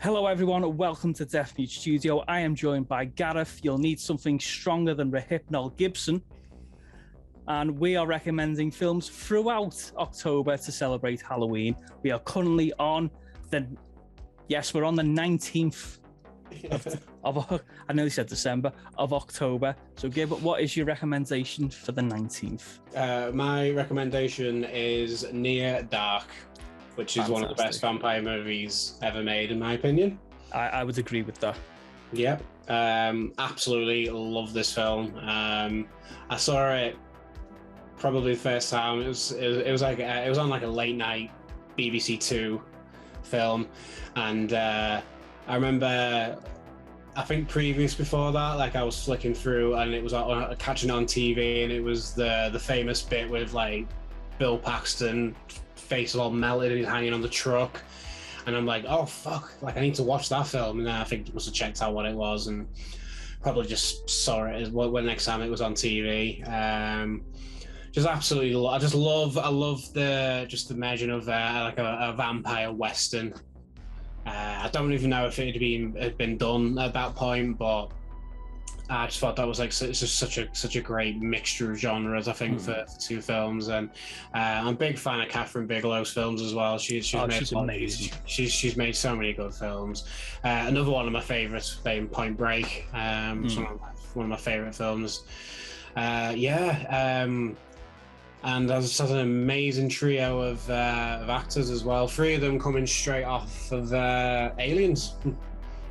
Hello everyone, welcome to Death Mute Studio. I am joined by Gareth. You'll need something stronger than Garreth Gibson. And we are recommending films throughout October to celebrate Halloween. We are currently on we're on the 19th of I nearly said December, of October. So Gib, what is your recommendation for the 19th? My recommendation is Near Dark, which is one of the best vampire movies ever made, in my opinion. I would agree with that. Yep. Absolutely love this film. I saw it probably the first time. It was on like a late night BBC Two film, and I remember, I think previous before that, like I was flicking through and it was catching on TV, and it was the famous bit with like Bill Paxton, face all melted and he's hanging on the truck, and I'm like, oh fuck, like I need to watch that film. And then I think I must have checked out what it was and probably just saw it when next time it was on TV. Just absolutely, I love the imagine of like a vampire western. I don't even know if it had been done at that point, but I just thought that was like it's just such a great mixture of genres, I think, for two films. And I'm a big fan of Catherine Bigelow's films as well. She's amazing. She's made so many good films. Another one of my favourites, being Point Break. One of my favourite films. And there's just an amazing trio of actors as well. Three of them coming straight off of Aliens.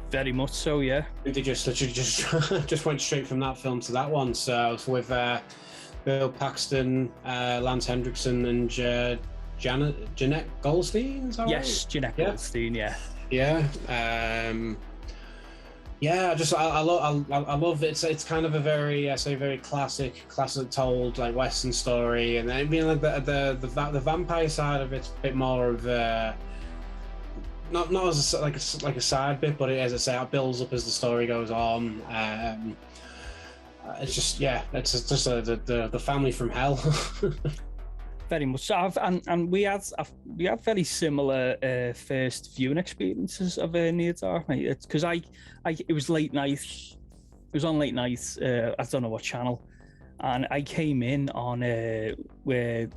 Very much so, yeah. They just went straight from that film to that one. So with Bill Paxton, Lance Henriksen, and Jeanette Goldstein. Is that yes, right? Jeanette Goldstein. Yeah. I love it. It's kind of a very classic told like Western story, and then being like the vampire side of it's a bit more of not as a side bit, but as I say, it builds up as the story goes on. It's just the family from hell. Very much so. And we had very similar first viewing experiences of Near Dark. It's because it was late night. It was on late night. I don't know what channel, and I came in on where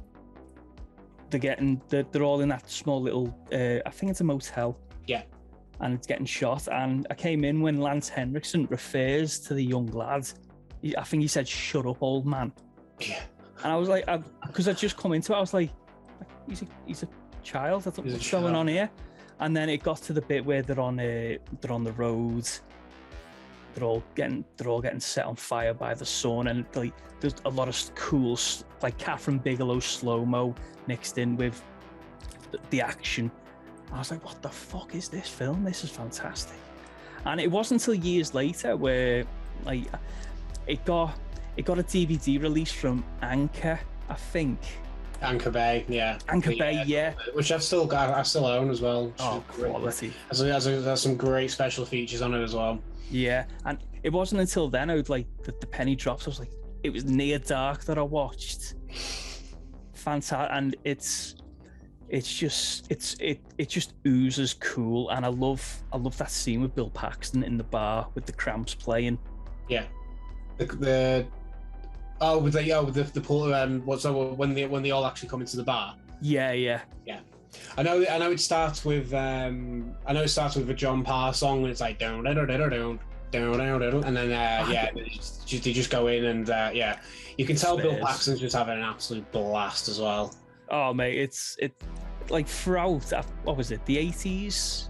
they're all in that small little. I think it's a motel. Yeah. And it's getting shot. And I came in when Lance Henriksen refers to the young lad. I think he said, "Shut up, old man." Yeah. And I was like, because I'd just come into it, I was like, he's a child. I thought, what's going on here? And then it got to the bit where they're on the road. They're all getting set on fire by the sun, and like there's a lot of cool, like Catherine Bigelow slow-mo mixed in with the action. I was like, what the fuck is this film? This is fantastic. And it wasn't until years later where like it got a DVD release from Anchor, I think. Anchor Bay, yeah. Anchor Bay, yeah. Which I still own as well. Oh, quality. There's some great special features on it as well. Yeah, and it wasn't until then I would like the penny drops. I was like, it was Near Dark that I watched. Fantastic, and it just oozes cool, and I love that scene with Bill Paxton in the bar with the Cramps playing. Yeah, the pool. When they all actually come into the bar. Yeah. I know. It starts with a John Parr song, and it's like down, and then they just go in, and you can tell Bill Paxton's just having an absolute blast as well. Oh mate, it's like throughout what was it, the 80s?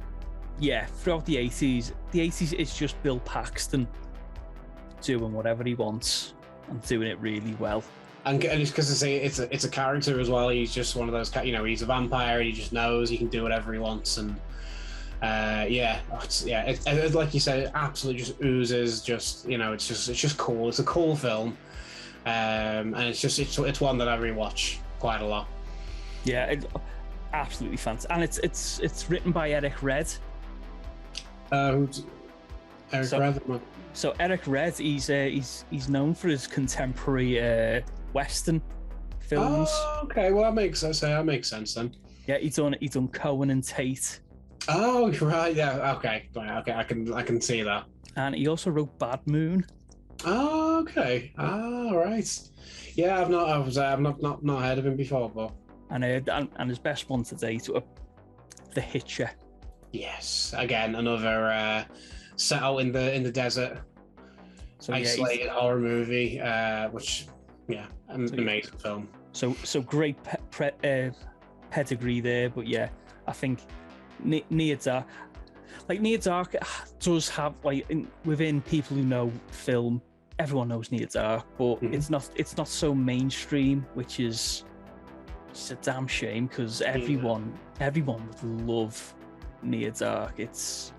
Yeah, throughout the 80s it's just Bill Paxton doing whatever he wants and doing it really well. And it's because it's a character as well. He's just one of those, he's a vampire and he just knows he can do whatever he wants. And it's like you said, it absolutely just oozes. It's just cool. It's a cool film, and it's one that I rewatch quite a lot. Yeah, it's absolutely fantastic, and it's written by Eric Red. Who's Eric Red? So Eric Red, he's known for his contemporary Western films. Oh, okay. Well, that makes sense then. Yeah, he's done Cohen and Tate, Oh, right, yeah, okay, I can see that. And he also wrote Bad Moon. Oh, okay. All right. Yeah, I've not heard of him before, but And his best one to date, The Hitcher. yes, again another set out in the desert, So isolated horror movie, which amazing film. So great pedigree there, but yeah, I think Near Dark, Near Dark does have within people who know film, everyone knows Near Dark, but it's not so mainstream, which is a damn shame because everyone would love Near Dark. It's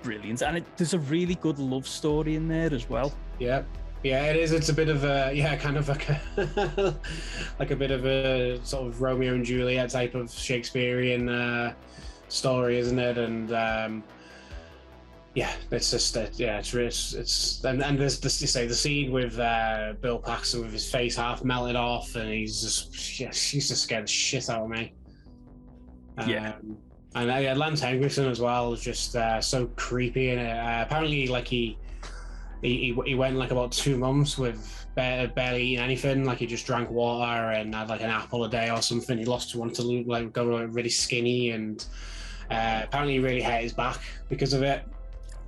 brilliant, and there's a really good love story in there as well. Yeah, it is. It's a bit of a kind of like a like a bit of a sort of Romeo and Juliet type of Shakespearean story, isn't it? And it's just it's and there's this, you say, the scene with Bill Paxton with his face half melted off, and she's just scared the shit out of me. And Lance Henriksen as well is just so creepy in it. Apparently, like he went like about 2 months with barely eating anything. Like he just drank water and had like an apple a day or something. He wanted to go really skinny, and apparently he really hurt his back because of it.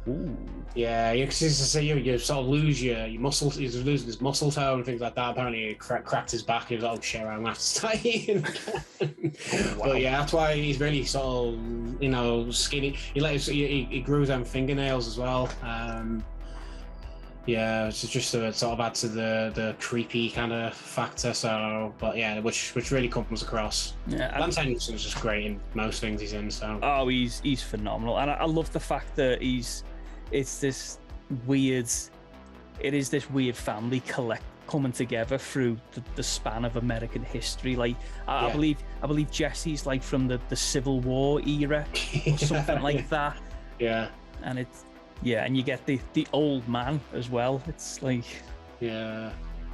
Ooh. Yeah, you sort of lose your muscles. He's losing his muscle tone and things like that. Apparently, he cracked his back. He was like, "Oh shit, I'm gonna have to start eating." Wow. But yeah, that's why he's really sort of skinny. He grew his own fingernails as well. Yeah, it's just to sort of add to the creepy kind of factor. So, but yeah, which really comes across. Yeah, Lance Henriksen's just great in most things he's in. So, he's phenomenal, and I love the fact that it is this weird family coming together through the span of American history. Like I believe Jesse's like from the Civil War era or something like that. Yeah, and and you get the old man as well. It's like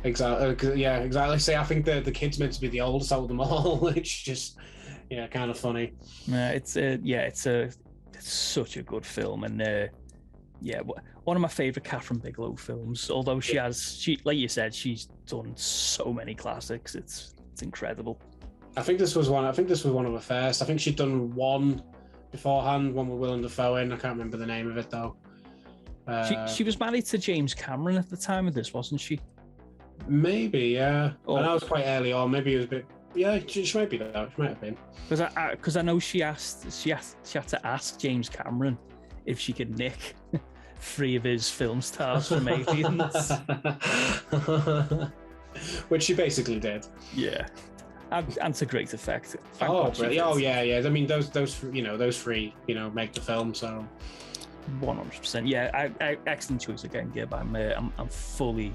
exactly. Yeah, exactly. See, I think the kid's meant to be the oldest out of them all, which just kind of funny. It's such a good film, and one of my favorite Catherine Bigelow films. Although she like you said, she's done so many classics. It's incredible. I think this was one of the first. I think she'd done one beforehand, one with Willem Dafoe in. I can't remember the name of it though. She was married to James Cameron at the time of this, wasn't she? Maybe, yeah. I know it was quite early on. Maybe it was a bit. Yeah, she might be though. She might have been. Because I know she had to ask James Cameron if she could nick 3 of his film stars from Aliens, which she basically did. Yeah, and to great effect. Brilliant. Oh yeah. I mean, those 3 make the film. So 100%. Yeah, excellent choice again, Gib. I'm fully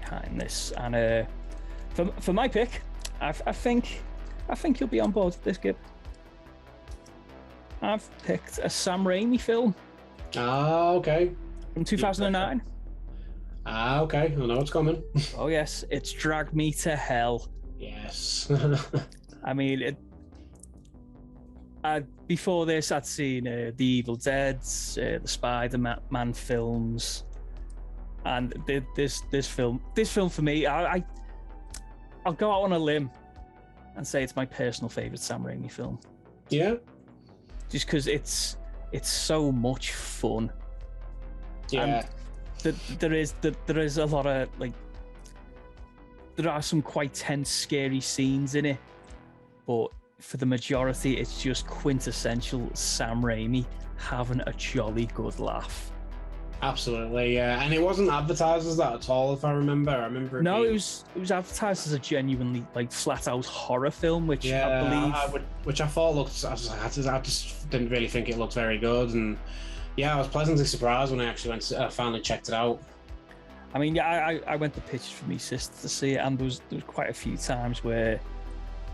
behind this, and for my pick, I think you'll be on board with this, Gib. I've picked a Sam Raimi film. Okay. From 2009. Okay. I know what's coming. Oh yes, it's Drag Me to Hell. Yes. I mean, before this, I'd seen The Evil Dead, the Spider-Man films, and this film for me, I'll go out on a limb and say it's my personal favorite Sam Raimi film. Yeah. Just because it's so much fun. Yeah. And there is a lot of there are some quite tense, scary scenes in it, but for the majority, it's just quintessential Sam Raimi having a jolly good laugh. Absolutely, yeah. And it wasn't advertised as that at all, if I remember. It was advertised as a genuinely flat out horror film, which I believe, which I thought looked. I just didn't really think it looked very good, and I was pleasantly surprised when I actually finally checked it out. I mean, I went to pitch for my sister to see it, and there was quite a few times where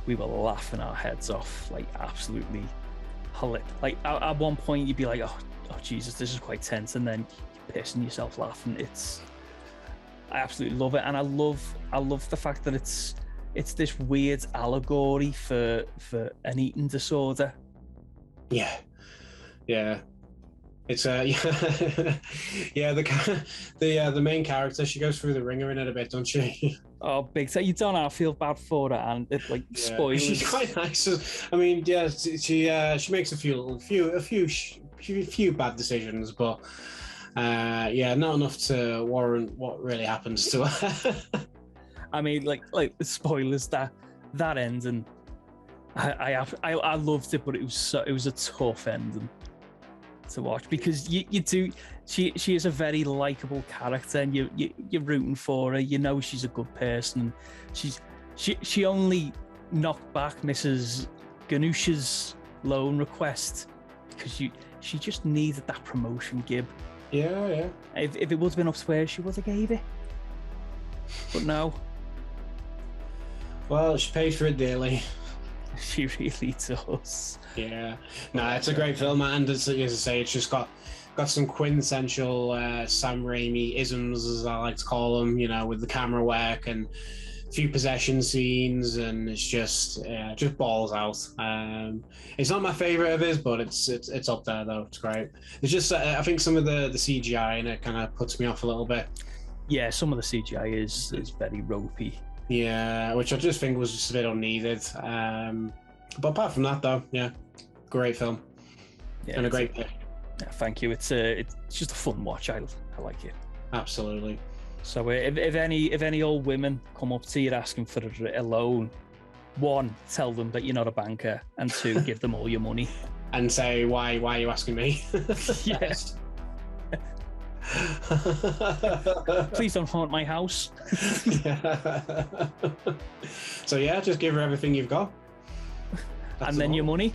we were laughing our heads off, absolutely hilarious. At one point, you'd be like, "Oh Jesus, this is quite tense," and then you're pissing yourself laughing. I absolutely love it, and I love the fact that it's this weird allegory for an eating disorder, Yeah, yeah. It's yeah. The main character, she goes through the ringer in it a bit, don't she? Oh, big time. You don't have to feel bad for her, and it like spoilers. She's quite nice. I mean, yeah, she makes a few bad decisions, but yeah, not enough to warrant what really happens to her. I mean, like the spoilers that ending. I loved it, but it was a tough ending to watch, because she is a very likable character, and you're rooting for her. You know she's a good person. She only knocked back Mrs. Ganoush's loan request because she just needed that promotion, Gib. Yeah. If it would have been up to her, she would have gave it. But no. Well, she paid for it dearly. She really does. Yeah. No, it's a great film, and as I say, it's just got some quintessential Sam Raimi isms, as I like to call them, you know, with the camera work and a few possession scenes, and it's just balls out. It's not my favorite of his, but it's up there though. It's great. It's just I think some of the CGI in it kind of puts me off a little bit. Yeah, some of the CGI is very ropey. Yeah, which I just think was just a bit unneeded. But apart from that, though, yeah, great film, and a great pick. Yeah, thank you. It's just a fun watch. I like it. Absolutely. So if any old women come up to you asking for a loan, one, tell them that you're not a banker, and two, give them all your money. And say, why are you asking me? Yes. Please don't haunt my house. So yeah, just give her everything you've got. And then your money.